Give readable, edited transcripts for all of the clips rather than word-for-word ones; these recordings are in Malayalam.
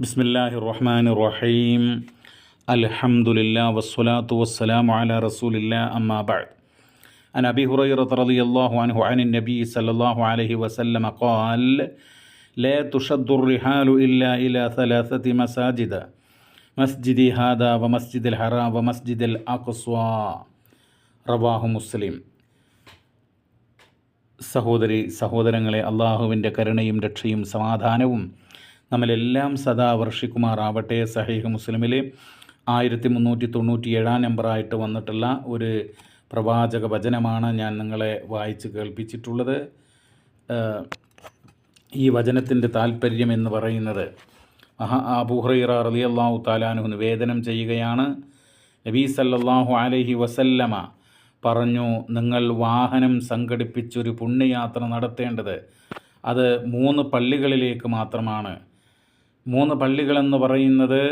ബിസ്മില്ലാഹിർ റഹ്മാനിർ റഹീം. അൽഹംദുലില്ലാഹി വസ്സലാത്തു വസ്സലാമു അലാ റസൂലില്ലാഹി അമ്മാ ബഅദ്. അൻ അബീ ഹുറൈറത റളിയല്ലാഹു അൻഹു അനിൻ നബി സല്ലല്ലാഹു അലൈഹി വസല്ലം ഖാൽ ലാ തുഷദ്ദു الرحال ഇല്ലാ ഇലാ സലാസതി മസാജിദ മസ്ജിദി ഹാദാ വമസ്ജിദിൽ ഹറാം വമസ്ജിദിൽ അഖ്സാ. റവാഹു മുസ്ലിം. സഹോദരങ്ങളെ, അള്ളാഹുവിൻ്റെ കരുണയും രക്ഷയും സമാധാനവും നമ്മളെല്ലാം സദാ വർഷിക്കുമാറാവട്ടെ. സഹീഹ് മുസ്ലിമിലെ 1397 നമ്പറായിട്ട് വന്നിട്ടുള്ള ഒരു പ്രവാചക വചനമാണ് ഞാൻ നിങ്ങളെ വായിച്ച് കേൾപ്പിച്ചിട്ടുള്ളത്. ഈ വചനത്തിൻ്റെ താല്പര്യം എന്ന് പറയുന്നത് അബൂ ഹുറൈറ റളിയല്ലാഹു തആല അൻഹു നിവേദനം ചെയ്യുകയാണ്. നബി സല്ലല്ലാഹു അലൈഹി വസല്ലമ പറഞ്ഞു, നിങ്ങൾ വാഹനം സംഘടിപ്പിച്ചൊരു പുണ്യയാത്ര നടത്തേണ്ടത് അത് 3 പള്ളികളിലേക്ക് മാത്രമാണ്. 3 പള്ളികളെന്ന് പറയുന്നത്,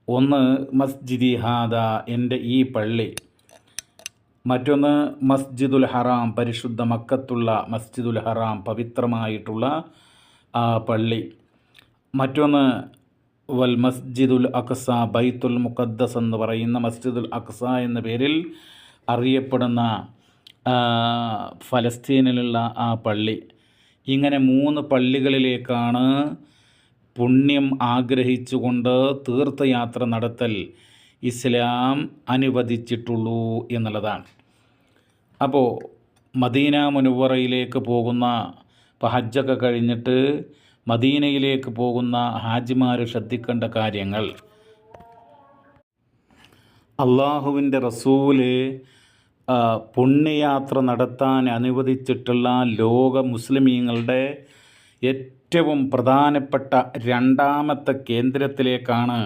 ഒന്ന് മസ്ജിദി ഹാദ, എൻ്റെ ഈ പള്ളി. മറ്റൊന്ന് മസ്ജിദുൽ ഹറാം, പരിശുദ്ധ മക്കത്തുള്ള മസ്ജിദുൽ ഹറാം, പവിത്രമായിട്ടുള്ള ആ പള്ളി. മറ്റൊന്ന് വൽ മസ്ജിദുൽ അഖ്സ, ബൈത്തുൽ മുഖദ്ദസ് എന്ന് പറയുന്ന മസ്ജിദുൽ അഖ്സ എന്ന പേരിൽ അറിയപ്പെടുന്ന ഫലസ്തീനിലുള്ള ആ പള്ളി. ഇങ്ങനെ 3 പള്ളികളിലേക്കാണ് പുണ്യം ആഗ്രഹിച്ചുകൊണ്ട് തീർത്ഥയാത്ര നടത്തൽ ഇസ്ലാം അനുവദിച്ചിട്ടുള്ളൂ എന്നുള്ളതാണ്. അപ്പോൾ മദീന മുനവ്വറയിലേക്ക് പോകുന്ന, ഇപ്പോൾ ഹജ്ജൊക്കെ കഴിഞ്ഞിട്ട് മദീനയിലേക്ക് പോകുന്ന ഹാജിമാർ ശ്രദ്ധിക്കേണ്ട കാര്യങ്ങൾ, അള്ളാഹുവിൻ്റെ റസൂല് പുണ്യയാത്ര നടത്താൻ അനുവദിച്ചിട്ടുള്ള ലോക മുസ്ലിമീങ്ങളുടെ ഏറ്റവും പ്രധാനപ്പെട്ട 2ാമത്തെ കേന്ദ്രത്തിലേക്കാണ്,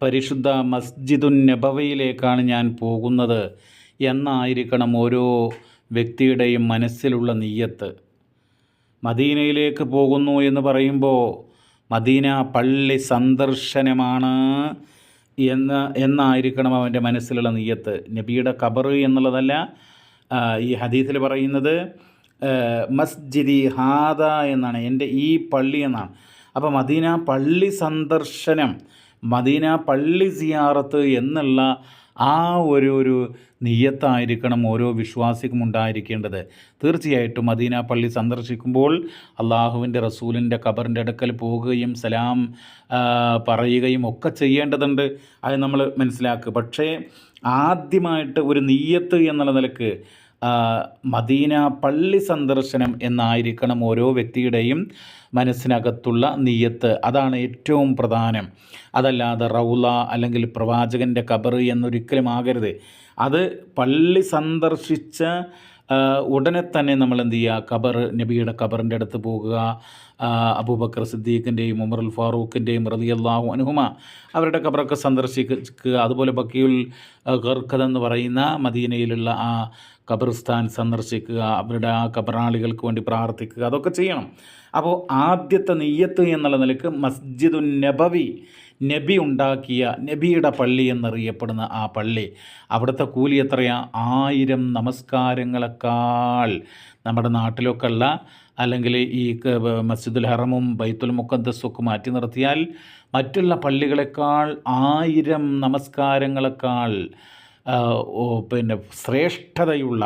പരിശുദ്ധ മസ്ജിദുൻ നബവിയിലേക്കാണ് ഞാൻ പോകുന്നത് എന്നായിരിക്കണം ഓരോ വ്യക്തിയുടെയും മനസ്സിലുള്ള നിയ്യത്ത്. മദീനയിലേക്ക് പോകുന്നു എന്ന് പറയുമ്പോൾ മദീന പള്ളി സന്ദർശനമാണ് എന്നായിരിക്കണം അവൻ്റെ മനസ്സിലുള്ള നിയ്യത്ത്. നബിയുടെ ഖബർ എന്നുള്ളതല്ല ഈ ഹദീസിൽ പറയുന്നത്. മസ്ജിദി ഹാദ എന്നാണ്, എൻ്റെ ഈ പള്ളി എന്നാണ്. അപ്പോൾ മദീന പള്ളി സന്ദർശനം, മദീന പള്ളി സിയാറത്ത് എന്നുള്ള ആ ഒരു നിയ്യത്തായിരിക്കണം ഓരോ വിശ്വാസിക്കും ഉണ്ടായിരിക്കേണ്ടത്. തീർച്ചയായിട്ടും മദീന പള്ളി സന്ദർശിക്കുമ്പോൾ അള്ളാഹുവിൻ്റെ റസൂലിൻ്റെ ഖബറിൻ്റെ അടുക്കൽ പോകുകയും സലാം പറയുകയും ഒക്കെ ചെയ്യേണ്ടതുണ്ട്. അത് നമ്മൾ മനസ്സിലാക്കുക. പക്ഷേ ആദ്യമായിട്ട് ഒരു നിയ്യത്ത് എന്നുള്ള നിലക്ക് മദീന പള്ളി സന്ദർശനം എന്നായിരിക്കണം ഓരോ വ്യക്തിയുടെയും മനസ്സിനകത്തുള്ള നിയ്യത്ത്. അതാണ് ഏറ്റവും പ്രധാനം. അതല്ലാതെ റൗള അല്ലെങ്കിൽ പ്രവാചകൻ്റെ ഖബർ എന്നൊരിക്കലും ആകരുത്. അത് പള്ളി സന്ദർശിച്ച ഉടനെ തന്നെ നമ്മൾ എന്ത് ചെയ്യുക, നബിയുടെ ഖബറിൻ്റെ അടുത്ത് പോകുക. അബൂബക്കർ സിദ്ദീഖിൻ്റെയും ഉമറുൽ ഫാറൂഖിൻ്റെയും റളിയല്ലാഹു അൻഹുമ അവരുടെ ഖബറൊക്കെ സന്ദർശിക്കുക. അതുപോലെ ബക്കിയുൽ ഖർഖദ് എന്ന് പറയുന്ന മദീനയിലുള്ള ആ ഖബർസ്ഥാൻ സന്ദർശിക്കുക, അവരുടെ ആ ഖബറാളികൾക്ക് വേണ്ടി പ്രാർത്ഥിക്കുക, അതൊക്കെ ചെയ്യണം. അപ്പോൾ ആദ്യത്തെ നിയ്യത്ത് എന്നുള്ള നിലക്ക് മസ്ജിദുൻ നബവി, നബി ഉണ്ടാക്കിയ നബിയുടെ പള്ളി എന്നറിയപ്പെടുന്ന ആ പള്ളി, അവിടുത്തെ കൂലി എത്രയാ? 1000 നമസ്കാരങ്ങളെക്കാൾ. നമ്മുടെ നാട്ടിലൊക്കെ ഉള്ള, അല്ലെങ്കിൽ ഈ മസ്ജിദുൽ ഹറമും ബൈത്തുൽ മുഖദ്ദസും ഒക്കെ മാറ്റി നിർത്തിയാൽ മറ്റുള്ള പള്ളികളെക്കാൾ 1000 നമസ്കാരങ്ങളെക്കാൾ ശ്രേഷ്ഠതയുള്ള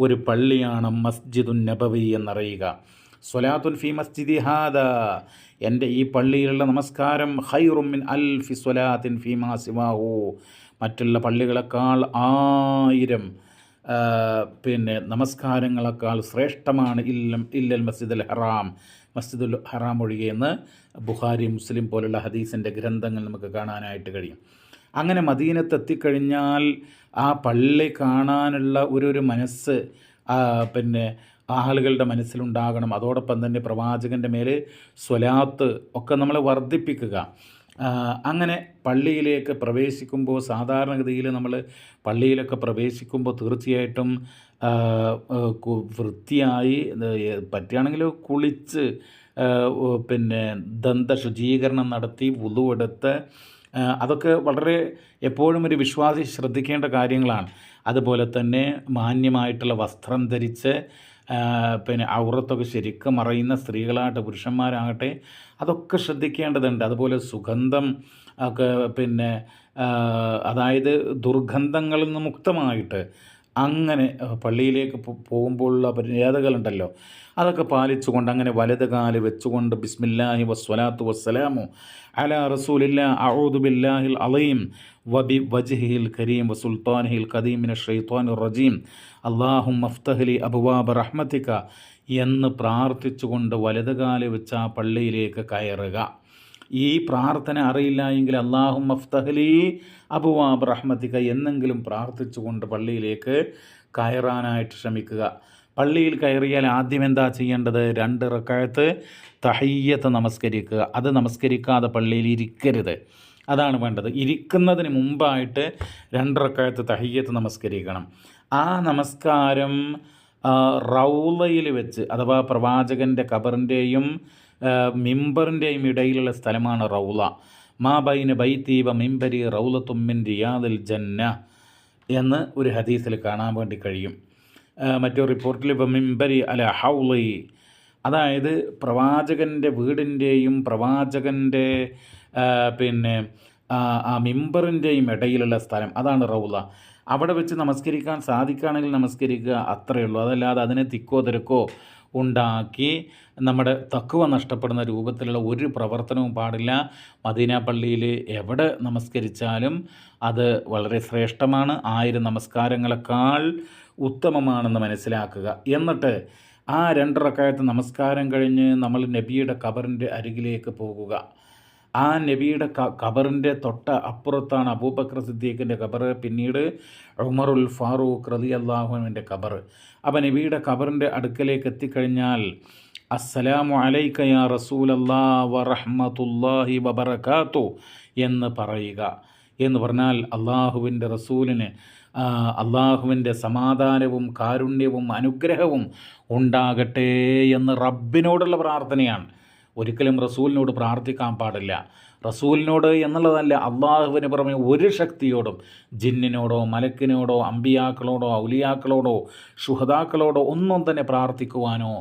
ഒരു പള്ളിയാണ് മസ്ജിദുൻ നബവി എന്നറിയുക. സ്വലാത്തുൻ ഫി മസ്ജിദി ഹാദ, എൻ്റെ ഈ പള്ളിയിലുള്ള നമസ്കാരം ഖൈറും മിൻ അൽഫി സ്വലാത്തിൻ ഫീമാ സിവാഹു, മറ്റുള്ള പള്ളികളെക്കാൾ 1000 നമസ്കാരങ്ങളെക്കാൾ ശ്രേഷ്ഠമാണ് ഇല്ലൽ മസ്ജിദുൽ ഹറാം, മസ്ജിദുൽ ഹറാം ഒഴികെയെന്ന് ബുഖാരി മുസ്ലിം പോലുള്ള ഹദീസിൻ്റെ ഗ്രന്ഥങ്ങൾ നമുക്ക് കാണാനായിട്ട് കഴിയും. അങ്ങനെ മദീനത്തെത്തിക്കഴിഞ്ഞാൽ ആ പള്ളി കാണാനുള്ള ഒരു മനസ്സ് ആളുകളുടെ മനസ്സിലുണ്ടാകണം. അതോടൊപ്പം തന്നെ പ്രവാചകൻ്റെ മേലെ സ്വലാത്ത് ഒക്കെ നമ്മൾ വർദ്ധിപ്പിക്കുക. അങ്ങനെ പള്ളിയിലേക്ക് പ്രവേശിക്കുമ്പോൾ, സാധാരണഗതിയിൽ നമ്മൾ പള്ളിയിലൊക്കെ പ്രവേശിക്കുമ്പോൾ തീർച്ചയായിട്ടും വൃത്തിയായി, പറ്റുകയാണെങ്കിൽ കുളിച്ച് ദന്ത ശുചീകരണം നടത്തി വുളു എടുത്ത്, അതൊക്കെ വളരെ എപ്പോഴും ഒരു വിശ്വാസി ശ്രദ്ധിക്കേണ്ട കാര്യങ്ങളാണ്. അതുപോലെ തന്നെ മാന്യമായിട്ടുള്ള വസ്ത്രം ധരിച്ച് പിന്നെ ഔറത്തൊക്കെ ശരിക്കും മറയുന്ന സ്ത്രീകളാകട്ടെ പുരുഷന്മാരാകട്ടെ അതൊക്കെ ശ്രദ്ധിക്കേണ്ടതുണ്ട്. അതുപോലെ സുഗന്ധം ഒക്കെ പിന്നെ അതായത് ദുർഗന്ധങ്ങളിൽ നിന്ന് മുക്തമായിട്ട് അങ്ങനെ പള്ളിയിലേക്ക് പോകുമ്പോഴുള്ള മര്യാദകളുണ്ടല്ലോ അതൊക്കെ പാലിച്ചുകൊണ്ട് അങ്ങനെ വലത് കാല് വെച്ചുകൊണ്ട് ബിസ്മില്ലാഹി വസ്സലാത്തു വസ്സലാമു അലാ റസൂലില്ലാ അഊദു ബില്ലാഹിൽ അളീം വബി വജ്ഹിൽ കരീം വസുൽത്താനിഹിൽ ഖദീം മിനശ് ശൈത്വാനിർ റജീം അല്ലാഹുമ്മ അഫ്തഹ് ലി അബ്വാബ റഹ്മതിക എന്ന് പ്രാർത്ഥിച്ചുകൊണ്ട് വലത് കാല് വെച്ച് ആ പള്ളിയിലേക്ക് കയറുക. ഈ പ്രാർത്ഥന അറിയില്ല എങ്കിൽ അല്ലാഹുമ്മ അഫ്തഹ് ലി അബ്വാബ റഹ്മതിക എന്നെങ്കിലും പ്രാർത്ഥിച്ചുകൊണ്ട് പള്ളിയിലേക്ക് കയറാനായിട്ട് ശ്രമിക്കുക. പള്ളിയിൽ കയറിയാൽ ആദ്യം എന്താ ചെയ്യേണ്ടത്? 2 റക്അത്ത് തഹിയ്യത്ത് നമസ്കരിക്കുക. അത് നമസ്കരിക്കാതെ പള്ളിയിൽ ഇരിക്കരുത്. അതാണ് വേണ്ടത്. ഇരിക്കുന്നതിന് മുമ്പായിട്ട് 2 റക്അത്ത് തഹിയ്യത്ത് നമസ്കരിക്കണം. ആ നമസ്കാരം റൗളയിൽ വെച്ച്, അഥവാ പ്രവാചകൻ്റെ ഖബറിൻ്റെയും മിമ്പറിൻ്റെയും ഇടയിലുള്ള സ്ഥലമാണ് റൗള. മാ ബൈന ബൈത്തി വ മിമ്പരി റൗളത്തും മിൻ റിയാദിൽ ജന്ന എന്ന് ഒരു ഹദീസിൽ കാണാൻ വേണ്ടി കഴിയും. മറ്റൊരു റിപ്പോർട്ടിൽ മിമ്പരി അല ഹൗളി, അതായത് പ്രവാചകൻ്റെ വീടിൻ്റെയും പ്രവാചകൻ്റെ പിന്നെ ആ മിമ്പറിൻ്റെയും ഇടയിലുള്ള സ്ഥലം അതാണ് റൗള. അവിടെ വെച്ച് നമസ്കരിക്കാൻ സാധിക്കുകയാണെങ്കിൽ നമസ്കരിക്കുക, അത്രയേ ഉള്ളൂ. അതല്ലാതെ അതിനെ തിക്കോ തിരക്കോ ഉണ്ടാക്കി നമ്മുടെ തഖ്വ നഷ്ടപ്പെടുന്ന രൂപത്തിലുള്ള ഒരു പ്രവർത്തനവും പാടില്ല. മദീന പള്ളിയിൽ എവിടെ നമസ്കരിച്ചാലും അത് വളരെ ശ്രേഷ്ഠമാണ്, 1000 നമസ്കാരങ്ങളെക്കാൾ ഉത്തമമാണെന്ന് മനസ്സിലാക്കുക. എന്നിട്ട് ആ 2 റക്അത്ത് നമസ്കാരം കഴിഞ്ഞ് നമ്മൾ നബിയുടെ ഖബറിൻ്റെ അരികിലേക്ക് പോകുക. ആ നബിയുടെ ഖബറിൻ്റെ തൊട്ട അപ്പുറത്താണ് അബൂബക്കർ സിദ്ദീഖിൻ്റെ ഖബർ, പിന്നീട് ഉമറുൽ ഫാറൂഖ് റളിയല്ലാഹു അൻഹുവിൻ്റെ ഖബർ. അപ്പോൾ നബിയുടെ ഖബറിൻ്റെ അടുക്കലേക്ക് എത്തിക്കഴിഞ്ഞാൽ അസ്സലാമു അലൈക യാ റസൂലല്ലാഹ് വറഹ്മത്തുള്ളാഹി വബറകാതുഹു എന്ന് പറയുക. എന്ന് പറഞ്ഞാൽ അള്ളാഹുവിൻ്റെ റസൂലിന് അള്ളാഹുവിൻ്റെ സമാധാനവും കാരുണ്യവും അനുഗ്രഹവും ഉണ്ടാകട്ടെ എന്ന് റബ്ബിനോടുള്ള പ്രാർത്ഥനയാണ്. ഒരിക്കലും റസൂലിനോട് പ്രാർത്ഥിക്കാൻ പാടില്ല. റസൂലിനോട് എന്നുള്ളതല്ല, അള്ളാഹുവിന് പുറമെ ഒരു ശക്തിയോടും, ജിന്നിനോടോ മലക്കിനോടോ അമ്പിയാക്കളോടോ ഔലിയാക്കളോടോ ശുഹദാക്കളോടോ ഒന്നും തന്നെ പ്രാർത്ഥിക്കുവാനോ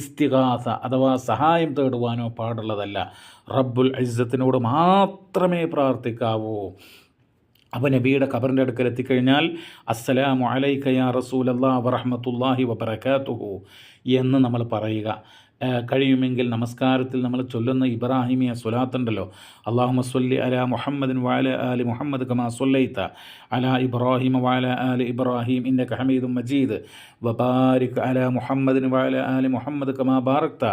ഇസ്തിഗാസ അഥവാ സഹായം തേടുവാനോ പാടുള്ളതല്ല. റബ്ബുൽ ഇസ്സത്തിനോട് മാത്രമേ പ്രാർത്ഥിക്കാവൂ. അപ്പോൾ നബിയുടെ ഖബറിൻ്റെ അടുക്കൽ എത്തിക്കഴിഞ്ഞാൽ അസ്സലാമു അലൈക യാ റസൂലല്ലാഹി വറഹ്മത്തുള്ളാഹി വബറകാതുഹു എന്ന് നമ്മൾ പറയുക. കഴിയുമെങ്കിൽ നമസ്കാരത്തിൽ നമ്മൾ ചൊല്ലുന്ന ഇബ്രാഹിമിയ സ്വലാത്തുണ്ടല്ലോ, അല്ലാഹുമ്മ സ്വല്ലി അലാ മുഹമ്മദിൻ വഅലാ ആലി മുഹമ്മദ് കമാ സ്വല്ലൈത അലാ ഇബ്രാഹിം വഅലാ ആലി ഇബ്രാഹിം ഇന്നക ഹമീദും മജീദ് വബാരിക് അലാ മുഹമ്മദിൻ വഅലാ ആലി മുഹമ്മദ് കമാ ബാറക്ത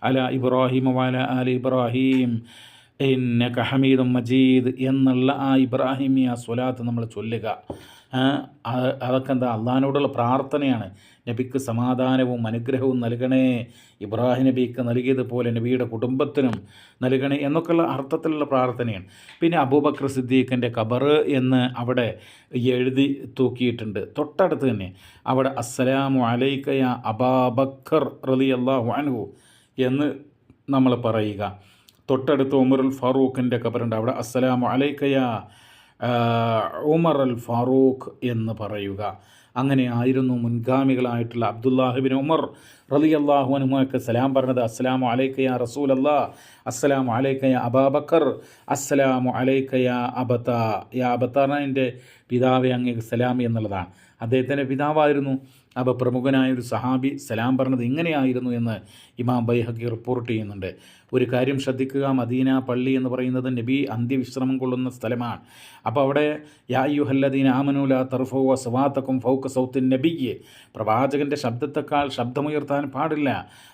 അലാ ഇബ്രാഹിം വഅലാ ആലി ഇബ്രാഹിം ഇന്നക ഹമീദും മജീദ് എന്നുള്ള ആ ഇബ്രാഹിമിയ സ്വലാത്ത് നമ്മൾ ചൊല്ലുക. അതൊക്കെ എന്താ? അള്ളാഹിനോടുള്ള പ്രാർത്ഥനയാണ്. നബിക്ക് സമാധാനവും അനുഗ്രഹവും നൽകണേ, ഇബ്രാഹിം നബിക്ക് നൽകിയതുപോലെ നബിയുടെ കുടുംബത്തിനും നൽകണേ എന്നൊക്കെയുള്ള അർത്ഥത്തിലുള്ള പ്രാർത്ഥനയാണ്. പിന്നെ അബൂബക്കർ സിദ്ദീഖിൻ്റെ ഖബർ എന്ന് അവിടെ എഴുതി തൂക്കിയിട്ടുണ്ട്. തൊട്ടടുത്ത് തന്നെ അവിടെ അസ്സലാമു അലൈക യാ അബൂബക്കർ റളിയല്ലാഹു അൻഹു എന്ന് നമ്മൾ പറയുക. തൊട്ടടുത്ത് ഉമറുൽ ഫാറൂഖിൻ്റെ ഖബറുണ്ട്, അവിടെ അസ്സലാമു അലൈക യാ ഉമർ അൽ ഫാറൂഖ് എന്ന് പറയുക. അങ്ങനെ ആയിരുന്നു മുൻഗാമികളായിട്ടുള്ള അബ്ദുല്ലാഹിബിൻ ഉമർ റളിയല്ലാഹു അൻഹുവൊക്കെ സലാം പറഞ്ഞത്. അസ്സലാമു അലൈക യാ റസൂലല്ലാഹ്, അസ്സലാമു അലൈക യാ അബൂബക്കർ, അസ്സലാമു അലൈക യാ അബതാ. യാ അബതാറിൻ്റെ പിതാവെ അങ്ങേക്ക് സലാം എന്നുള്ളതാണ്. അദ്ദേഹത്തിൻ്റെ പിതാവായിരുന്നു. അപ്പോൾ പ്രമുഖനായൊരു സഹാബി സലാം പറഞ്ഞത് ഇങ്ങനെയായിരുന്നു എന്ന് ഇമാം ബൈഹഖി റിപ്പോർട്ട് ചെയ്യുന്നുണ്ട്. ഒരു കാര്യം ശ്രദ്ധിക്കുക, മദീന പള്ളി എന്ന് പറയുന്നത് നബി അന്ത്യവിശ്രമം കൊള്ളുന്ന സ്ഥലമാണ്. അപ്പോൾ അവിടെ യാ അയ്യുഹല്ലദീന ആമനൂ ലാ തർഫഉ അസ്വാതകും ഫൗക സൗത്തിൻ നബിയ്യ്, പ്രവാചകൻ്റെ ശബ്ദത്തെക്കാൾ ശബ്ദമുയർത്താൻ പാടില്ല.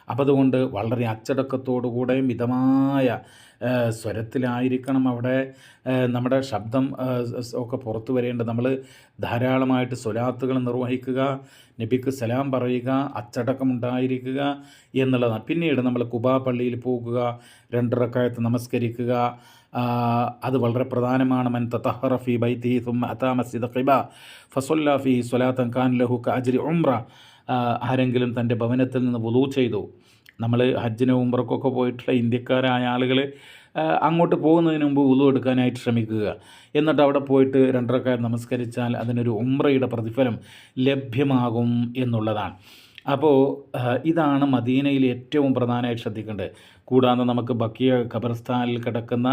അപ്പോൾ അതുകൊണ്ട് വളരെ അച്ചടക്കത്തോടുകൂടെ മിതമായ സ്വരത്തിലായിരിക്കണം അവിടെ നമ്മുടെ ശബ്ദം ഒക്കെ പുറത്തു വരേണ്ടത്. നമ്മൾ ധാരാളമായിട്ട് സ്വലാത്തുകൾ നിർവഹിക്കുക, നബിക്ക് സലാം പറയുക, അച്ചടക്കമുണ്ടായിരിക്കുക എന്നുള്ളതാണ്. പിന്നീട് നമ്മൾ ഖുബാ പള്ളിയിൽ പോകുക, 2 റക്അത്ത് നമസ്കരിക്കുക. അത് വളരെ പ്രധാനമാണ്. മൻ തതഹറ ഫീ ബൈതിഹി സുമ്മ അതാ മസ്ജിദ ഖുബാ ഫസല്ല ഫീഹി സ്വലാത്തൻ കാന ലഹു കഅജ്രി ഉംറ. ആരെങ്കിലും തൻ്റെ ഭവനത്തിൽ നിന്ന് വുളൂ ചെയ്തു, നമ്മൾ ഹജ്ജിന് ഉംറക്കൊക്കെ പോയിട്ടുള്ള ഇന്ത്യക്കാരായ ആളുകൾ അങ്ങോട്ട് പോകുന്നതിന് മുമ്പ് വുളൂ എടുക്കാനായിട്ട് ശ്രമിക്കുക. എന്നിട്ട് അവിടെ പോയിട്ട് 2 റക്അത്ത് നമസ്കരിച്ചാൽ അതിനൊരു ഉംറയുടെ പ്രതിഫലം ലഭ്യമാകും എന്നുള്ളതാണ്. അപ്പോൾ ഇതാണ് മദീനയിൽ ഏറ്റവും പ്രധാനമായിട്ട് ശ്രദ്ധിക്കേണ്ടത്. കൂടാതെ നമുക്ക് ബക്കിയ ഖബർസ്ഥാനിൽ കിടക്കുന്ന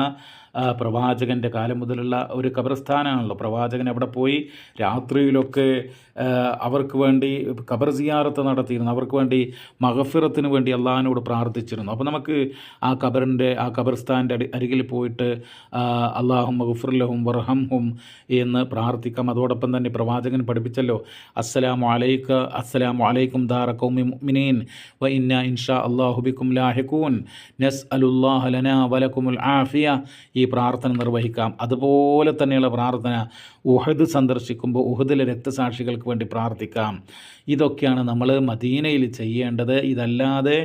പ്രവാചകൻ്റെ കാലം മുതലുള്ള ഒരു ഖബർസ്ഥാനാണല്ലോ. പ്രവാചകൻ അവിടെ പോയി രാത്രിയിലൊക്കെ അവർക്ക് വേണ്ടി ഖബർ സിയാറത്ത് നടത്തിയിരുന്നു, അവർക്ക് വേണ്ടി മഗ്ഫിറത്തിന് വേണ്ടി അള്ളാഹിനോട് പ്രാർത്ഥിച്ചിരുന്നു. അപ്പോൾ നമുക്ക് ആ ഖബർസ്ഥാൻ്റെ അരികിൽ പോയിട്ട് അല്ലാഹുമ്മ മഗ്ഫിർ ലഹും വർഹംഹും എന്ന് പ്രാർത്ഥിക്കാം. അതോടൊപ്പം തന്നെ പ്രവാചകൻ പഠിപ്പിച്ചല്ലോ, അസ്സലാമു അലൈക്കും ദാറ ഖൗമി മുഅ്മിനീൻ വ ഇന്നാ ഇൻഷാ അല്ലാഹു ബിക്കും ലാഹിഖൂൻ നസ്അലുല്ലാഹ ലനാ വലക്കുമുൽ ആഫിയ. ഈ പ്രാർത്ഥന നിർവഹിക്കാം. അതുപോലെ തന്നെയുള്ള പ്രാർത്ഥന ഉഹദ് സന്ദർശിക്കുമ്പോൾ ഉഹദിലെ രക്തസാക്ഷികൾക്ക് വേണ്ടി പ്രാർത്ഥിക്കാം. ഇതൊക്കെയാണ് നമ്മൾ മദീനയിൽ ചെയ്യേണ്ടത്. ഇതല്ലാതെ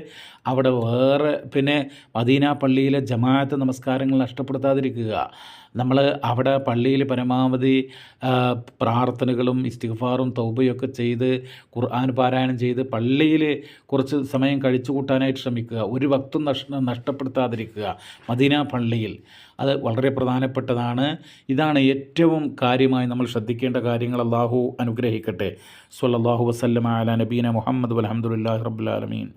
അവിടെ വേറെ പിന്നെ മദീന പള്ളിയിലെ ജമാഅത്ത് നമസ്കാരങ്ങൾ നഷ്ടപ്പെടുത്താതിരിക്കുക. നമ്മൾ അവിടെ പള്ളിയിൽ പരമാവധി പ്രാർത്ഥനകളും ഇസ്തിഗ്ഫാറും തൗബയൊക്കെ ചെയ്ത് ഖുർആൻ പാരായണം ചെയ്ത് പള്ളിയിൽ കുറച്ച് സമയം കഴിച്ചു കൂട്ടാനായിട്ട് ശ്രമിക്കുക. ഒരു വക്തും നഷ്ടപ്പെടുത്താതിരിക്കുക മദീന പള്ളിയിൽ. അത് വളരെ പ്രധാനപ്പെട്ടതാണ്. ഇതാണ് ഏറ്റവും കാര്യമായി നമ്മൾ ശ്രദ്ധിക്കേണ്ട കാര്യങ്ങൾ. അല്ലാഹു അനുഗ്രഹിക്കട്ടെ. സ്വല്ലല്ലാഹു വസല്ലമ അലാ നബീന മുഹമ്മദ് വൽഹംദുലില്ലാഹി റബ്ബിൽ ആലമീൻ.